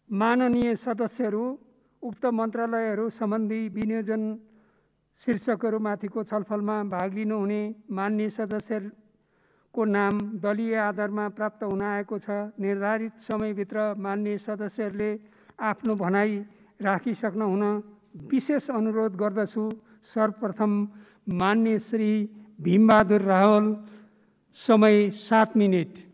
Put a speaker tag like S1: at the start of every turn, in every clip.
S1: माननीय सदस्यहरू उक्त मन्त्रालयहरू सम्बन्धी विनियोजन शीर्षकहरूमाथिको छलफलमा भाग लिनुहुने माननीय सदस्यको नाम दलीय आधारमा प्राप्त हुन आएको छ। निर्धारित समयभित्र माननीय सदस्यहरूले आफ्नो भनाइ राखिसक्न हुन विशेष अनुरोध गर्दछु। सर्वप्रथम माननीय श्री भीमबहादुर रावल, समय 7 मिनेट।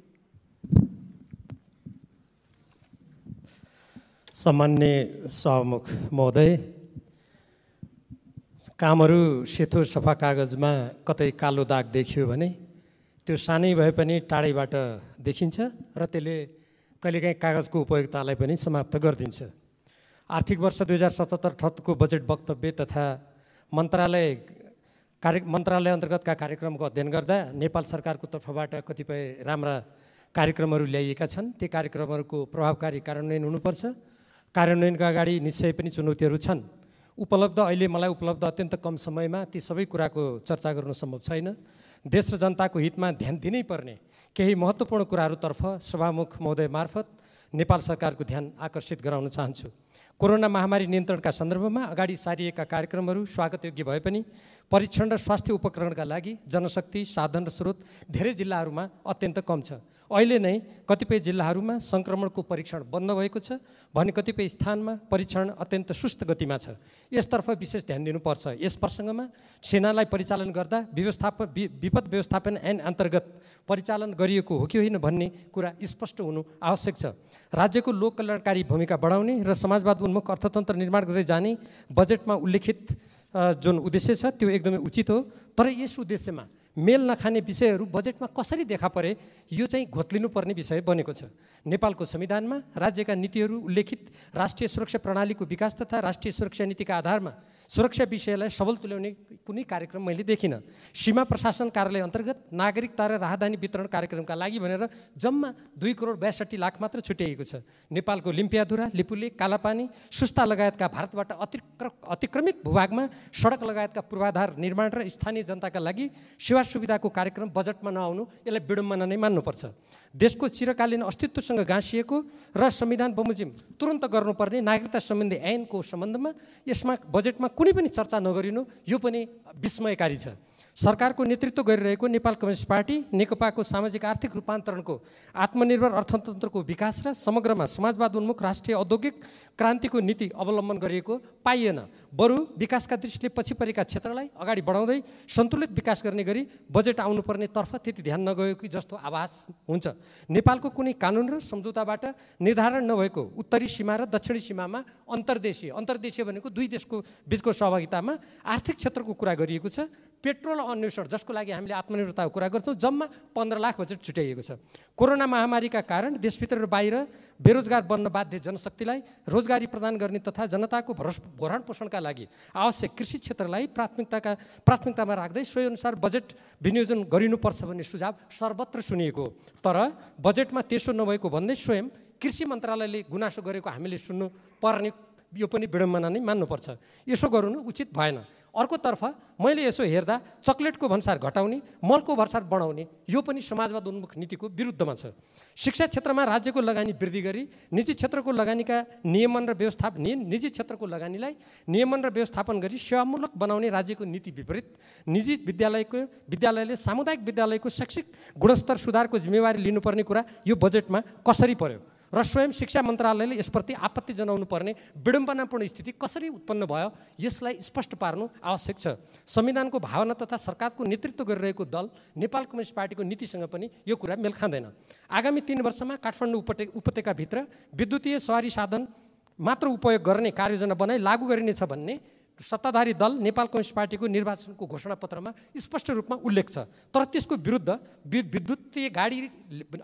S2: सम्मान्य सभामुख महोदय, कामहरू सेतो सफा कागजमा कतै कालो दाग देखियो भने त्यो सानै भए पनि टाढैबाट देखिन्छ र त्यसले कहिलेकाहीँ कागजको उपयोगितालाई पनि समाप्त गरिदिन्छ। आर्थिक वर्ष 2077-78 को बजेट वक्तव्य तथा मन्त्रालय अन्तर्गतका कार्यक्रमको अध्ययन गर्दा नेपाल सरकारको तर्फबाट कतिपय राम्रा कार्यक्रमहरू ल्याइएका छन्। ती कार्यक्रमहरूको प्रभावकारी कार्यान्वयन हुनुपर्छ। कार्यान्वयनका अगाडि निश्चय पनि चुनौतीहरू छन्। अहिले मलाई उपलब्ध अत्यन्त कम समयमा ती सबै कुराको चर्चा गर्नु सम्भव छैन। देश र जनताको हितमा ध्यान दिनै पर्ने केही महत्त्वपूर्ण कुराहरूतर्फ सभामुख महोदय मार्फत नेपाल सरकारको ध्यान आकर्षित गराउन चाहन्छु। कोरोना महामारी नियन्त्रणका सन्दर्भमा अगाडि सारिएका कार्यक्रमहरू स्वागतयोग्य भए पनि परीक्षण र स्वास्थ्य उपकरणका लागि जनशक्ति, साधन र स्रोत धेरै जिल्लाहरूमा अत्यन्त कम छ। अहिले नै कतिपय जिल्लाहरूमा सङ्क्रमणको परीक्षण बन्द भएको छ भने कतिपय स्थानमा परीक्षण अत्यन्त सुस्त गतिमा छ। यसतर्फ विशेष ध्यान दिनुपर्छ। यस प्रसङ्गमा सेनालाई परिचालन गर्दा विपद व्यवस्थापन ऐन अन्तर्गत परिचालन गरिएको हो कि होइन भन्ने कुरा स्पष्ट हुनु आवश्यक छ। राज्यको लोक कल्याणकारी भूमिका बढाउने र समाजवाद उन्मुख अर्थतन्त्र निर्माण गर्दै जाने बजेटमा उल्लेखित जुन उद्देश्य छ त्यो एकदमै उचित हो। तर यस उद्देश्यमा मेल नखाने विषयहरू बजेटमा कसरी देखा परे यो चाहिँ घोत्लिनुपर्ने विषय बनेको छ। नेपालको संविधानमा राज्यका नीतिहरू उल्लेखित राष्ट्रिय सुरक्षा प्रणालीको विकास तथा राष्ट्रिय सुरक्षा नीतिका आधारमा सुरक्षा विषयलाई सबल तुल्याउने कुनै कार्यक्रम मैले देखिनँ। सीमा प्रशासन कार्यालय अन्तर्गत नागरिकता र राहदानी वितरण कार्यक्रमका लागि भनेर जम्मा 2,62,00,000 लाख मात्र छुट्याइएको छ। नेपालको लिम्पियाधुरा, लिपुले, कालापानी, सुस्ता लगायतका भारतबाट अतिक्रमित भूभागमा सडक लगायतका पूर्वाधार निर्माण र स्थानीय जनताका लागि सेवा सुविधाको कार्यक्रम बजेटमा नआउनु यसलाई विडम्बना नै मान्नुपर्छ। देशको चिरकालीन अस्तित्वसँग गाँसिएको र संविधान बमोजिम तुरन्त गर्नुपर्ने नागरिकता सम्बन्धी ऐनको सम्बन्धमा यसमा बजेटमा कुनै पनि चर्चा नगरिनु यो पनि विस्मयकारी छ। सरकारको नेतृत्व गरिरहेको नेपाल कम्युनिस्ट पार्टी नेकपाको सामाजिक आर्थिक रूपान्तरणको आत्मनिर्भर अर्थतन्त्रको विकास र समग्रमा समाजवाद उन्मुख राष्ट्रिय औद्योगिक क्रान्तिको नीति अवलम्बन गरिएको पाइएन। बरु विकासका दृष्टिले पछि परेका क्षेत्रलाई अगाडि बढाउँदै सन्तुलित विकास गर्ने गरी बजेट आउनुपर्ने तर्फ त्यति ध्यान नगएको जस्तो आभास हुन्छ। नेपालको कुनै कानुन र सम्झौताबाट निर्धारण नभएको उत्तरी सीमा र दक्षिणी सीमामा अन्तर्देशीय भनेको दुई देशको बीचको सहभागितामा आर्थिक क्षेत्रको कुरा गरिएको छ। पेट्रोल अन्वेषण जसको लागि हामीले आत्मनिर्भरताको कुरा गर्छौँ जम्मा 15 लाख बजेट छुट्याइएको छ। कोरोना महामारीका कारण देशभित्र र बाहिर बेरोजगार बन्न बाध्य जनशक्तिलाई रोजगारी प्रदान गर्ने तथा जनताको भरण पोषणका लागि आवश्यक कृषि क्षेत्रलाई प्राथमिकतामा राख्दै सोही अनुसार बजेट विनियोजन गरिनुपर्छ भन्ने सुझाव सर्वत्र सुनिएको हो। तर बजेटमा त्यसो नभएको भन्दै स्वयं कृषि मन्त्रालयले गुनासो गरेको हामीले सुन्नु पर्ने यो पनि विडम्बना नै मान्नुपर्छ। यसो गर्नु उचित भएन। अर्कोतर्फ मैले यसो हेर्दा चक्लेटको भन्सार घटाउने, मलको भन्सार बढाउने यो पनि समाजवाद उन्मुख नीतिको विरुद्धमा छ। शिक्षा क्षेत्रमा राज्यको लगानी वृद्धि गरी निजी क्षेत्रको लगानीका नियमन र व्यवस्थापन गरी सेवामूलक बनाउने राज्यको नीति विपरीत निजी विद्यालयले सामुदायिक विद्यालयको शैक्षिक गुणस्तर सुधारको जिम्मेवारी लिनुपर्ने कुरा यो बजेटमा कसरी पर्यो र स्वयं शिक्षा मन्त्रालयले यसप्रति आपत्ति जनाउनु पर्ने विडम्बनापूर्ण स्थिति कसरी उत्पन्न भयो यसलाई स्पष्ट पार्नु आवश्यक छ। संविधानको भावना तथा सरकारको नेतृत्व गरिरहेको दल नेपाल कम्युनिस्ट पार्टीको नीतिसँग पनि यो कुरा मेल खाँदैन। आगामी 3 वर्षमा काठमाडौँ उपत्यकाभित्र विद्युतीय सवारी साधन मात्र उपयोग गर्ने कार्ययोजना बनाई लागू गरिनेछ भन्ने सत्ताधारी दल नेपाल कम्युनिस्ट पार्टीको निर्वाचनको घोषणापत्रमा स्पष्ट रूपमा उल्लेख छ। तर त्यसको विरुद्ध विद्युतीय गाडी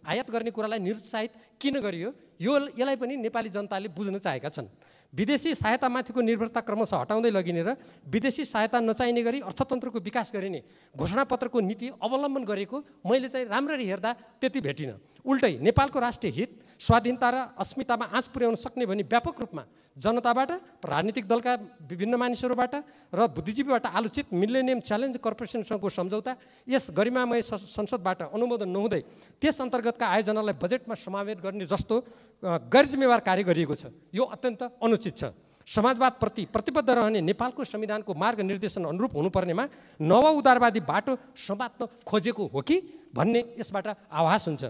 S2: आयात गर्ने कुरालाई निरुत्साहित किन गरियो यसलाई पनि नेपाली जनताले बुझ्न चाहेका छन्। विदेशी सहायतामाथिको निर्भरता क्रमशः हटाउँदै लगिने र विदेशी सहायता नचाहिने गरी अर्थतन्त्रको विकास गरिने घोषणापत्रको नीति अवलम्बन गरेको मैले चाहिँ राम्ररी हेर्दा त्यति भेटिनँ। उल्टै नेपालको राष्ट्रिय हित स्वाधीनता र अस्मितामा आँच पुर्याउन सक्ने भनी व्यापक रूपमा जनताबाट, राजनीतिक दलका विभिन्न मानिसहरूबाट र बुद्धिजीवीबाट आलोचित मिलेनियम च्यालेन्ज कर्पोरेसनसँगको सम्झौता यस गरिमामय संसदबाट अनुमोदन नहुँदै त्यस अन्तर्गतका आयोजनालाई बजेटमा समावेश गर्ने जस्तो गैर जिम्मेवार कार्य गरिएको छ। यो अत्यन्त अनुचित छ। समाजवादप्रति प्रतिबद्ध रहने नेपालको संविधानको मार्गनिर्देशन अनुरूप हुनुपर्नेमा नव उदारवादी बाटो समात्न खोजेको हो कि भन्ने यसबाट आभास हुन्छ।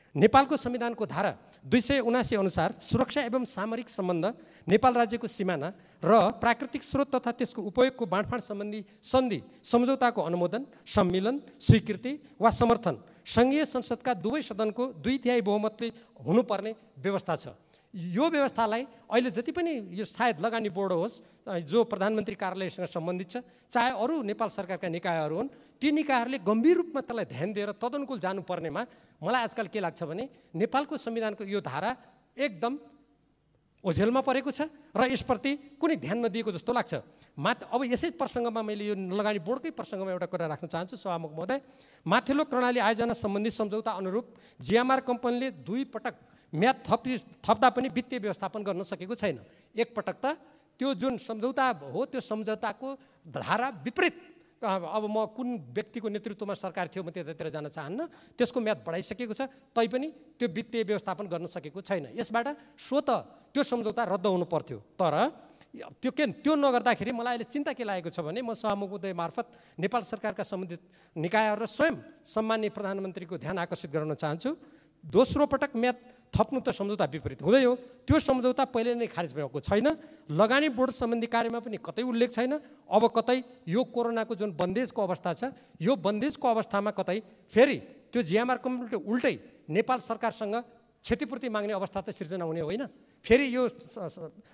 S2: नेपालको संविधानको धारा 279 अनुसार सुरक्षा एवं सामरिक सम्बन्ध, नेपाल राज्यको सिमाना र प्राकृतिक स्रोत तथा त्यसको उपयोगको बाँडफाँड सम्बन्धी सन्धि सम्झौताको अनुमोदन, सम्मिलन, स्वीकृति वा समर्थन सङ्घीय संसदका दुवै सदनको 2/3 बहुमतले हुनुपर्ने व्यवस्था छ। यो व्यवस्थालाई अहिले जति पनि यो सायद लगानी बोर्ड होस् जो प्रधानमन्त्री कार्यालयसँग सम्बन्धित छ, चाहे अरू नेपाल सरकारका निकायहरू हुन्, ती निकायहरूले गम्भीर रूपमा त्यसलाई ध्यान दिएर तदनुकूल जानुपर्नेमा मलाई आजकल के लाग्छ भने नेपालको संविधानको यो धारा एकदम ओझेलमा परेको छ र यसप्रति कुनै ध्यान नदिएको जस्तो लाग्छ। अब यसै प्रसङ्गमा मैले यो लगानी बोर्डकै प्रसङ्गमा एउटा कुरा राख्न चाहन्छु सभामुख महोदय। माथिल्लो कर्णाली आयोजना सम्बन्धी सम्झौता अनुरूप जिएमआर कम्पनीले 2 पटक म्याद थप्दा पनि वित्तीय व्यवस्थापन गर्न सकेको छैन। एक पटक त त्यो जुन सम्झौता हो त्यो सम्झौताको धारा विपरीत, अब म कुन व्यक्तिको नेतृत्वमा सरकार थियो म त्यतातिर जान चाहन्न, त्यसको म्याद बढाइसकेको छ तैपनि त्यो वित्तीय व्यवस्थापन गर्न सकेको छैन। यसबाट स्वतः त्यो सम्झौता रद्द हुनु पर्थ्यो। तर त्यो नगर्दाखेरि मलाई अहिले चिन्ता के लागेको छ भने म सभामुख महोदय मार्फत नेपाल सरकारका सम्बन्धित निकायहरू र स्वयं सम्माननीय प्रधानमन्त्रीको ध्यान आकर्षित गराउन चाहन्छु। दोस्रो पटक म्याद थप्नु त सम्झौता विपरीत हुँदै हो। त्यो सम्झौता पहिले नै खारिज भएको छैन। लगानी बोर्ड सम्बन्धी कार्यमा पनि कतै उल्लेख छैन। अब कतै यो कोरोनाको जुन बन्देजको अवस्था छ, यो बन्देजको अवस्थामा कतै फेरि त्यो जिएमआर कम्पनीले उल्टै नेपाल सरकारसँग क्षतिपूर्ति माग्ने अवस्था त सिर्जना हुने होइन। फेरि यो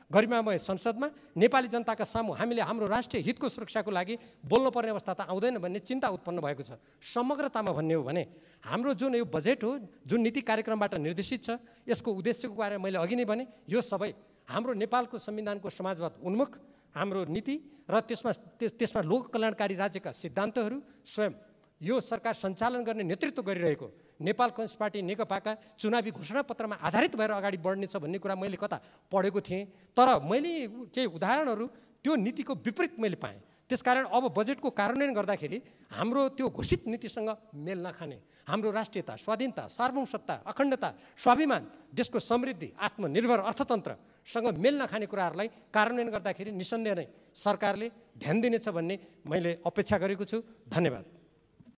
S2: गरिमामय संसदमा नेपाली जनताका सामु हामीले हाम्रो राष्ट्रिय हितको सुरक्षाको लागि बोल्नुपर्ने अवस्था त आउँदैन भन्ने चिन्ता उत्पन्न भएको छ। समग्रतामा भन्ने हो भने हाम्रो जुन यो बजेट हो, जुन नीति कार्यक्रमबाट निर्देशित छ, यसको उद्देश्यको बारेमा मैले अघि नै भने यो सबै हाम्रो नेपालको संविधानको समाजवाद उन्मुख हाम्रो नीति र त्यसमा लोक कल्याणकारी राज्यका सिद्धान्तहरू स्वयं यो सरकार सञ्चालन गर्ने नेतृत्व गरिरहेको नेपाल कम्युनिस्ट पार्टी नेकपाका चुनावी घोषणापत्रमा आधारित भएर अगाडि बढ्नेछ भन्ने कुरा मैले कता पढेको थिएँ। तर मैले केही उदाहरणहरू त्यो नीतिको विपरीत मैले पाएँ। त्यसकारण अब बजेटको कार्यान्वयन गर्दाखेरि हाम्रो त्यो घोषित नीतिसँग मेल नखाने, हाम्रो राष्ट्रियता, स्वाधीनता, सार्वभौमसत्ता, अखण्डता, स्वाभिमान, देशको समृद्धि, आत्मनिर्भर अर्थतन्त्रसँग मेल नखाने कुराहरूलाई कार्यान्वयन गर्दाखेरि निसन्देह नै सरकारले ध्यान दिनेछ भन्ने मैले अपेक्षा गरेको छु। धन्यवाद।